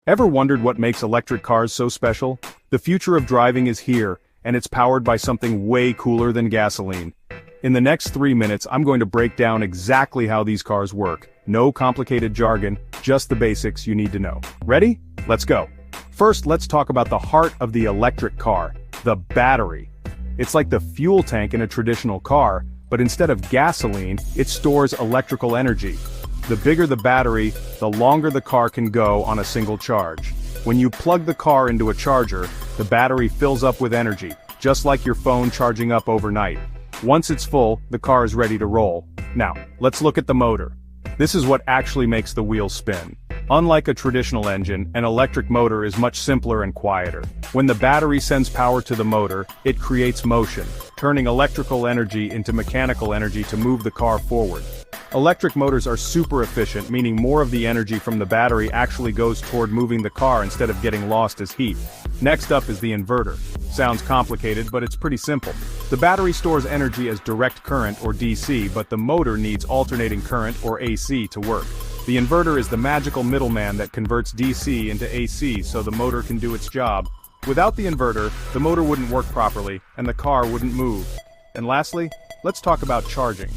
Ever wondered what makes electric cars so special? The future of driving is here, and it's powered by something way cooler than gasoline. In the next 3 minutes, I'm going to break down exactly how these cars work. No complicated jargon, just the basics you need to know. Ready? Let's go. First, let's talk about the heart of the electric car, the battery. It's like the fuel tank in a traditional car, but instead of gasoline, it stores electrical energy. The bigger the battery, the longer the car can go on a single charge. When you plug the car into a charger, the battery fills up with energy, just like your phone charging up overnight. Once it's full, the car is ready to roll. Now, let's look at the motor. This is what actually makes the wheels spin. Unlike a traditional engine, an electric motor is much simpler and quieter. When the battery sends power to the motor, it creates motion, turning electrical energy into mechanical energy to move the car forward. Electric motors are super efficient, meaning more of the energy from the battery actually goes toward moving the car instead of getting lost as heat. Next up is the inverter. Sounds complicated, but it's pretty simple. The battery stores energy as direct current or DC, but the motor needs alternating current or AC to work. The inverter is the magical middleman that converts DC into AC so the motor can do its job. Without the inverter, the motor wouldn't work properly, and the car wouldn't move. And lastly, let's talk about charging.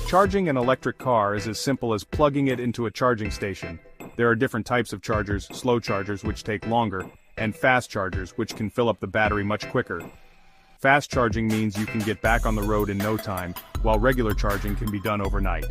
Charging an electric car is as simple as plugging it into a charging station. There are different types of chargers, slow chargers which take longer, and fast chargers which can fill up the battery much quicker. Fast charging means you can get back on the road in no time, while regular charging can be done overnight.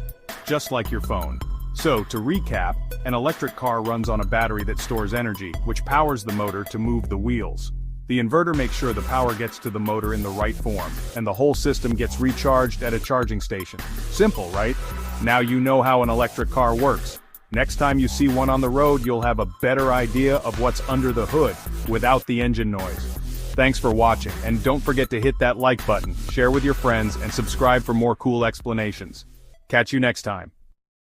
Just like your phone. So, to recap, an electric car runs on a battery that stores energy, which powers the motor to move the wheels. The inverter makes sure the power gets to the motor in the right form, and the whole system gets recharged at a charging station. Simple, right? Now you know how an electric car works. Next time you see one on the road, you'll have a better idea of what's under the hood, without the engine noise. Thanks for watching, and don't forget to hit that like button, share with your friends, and subscribe for more cool explanations. Catch you next time.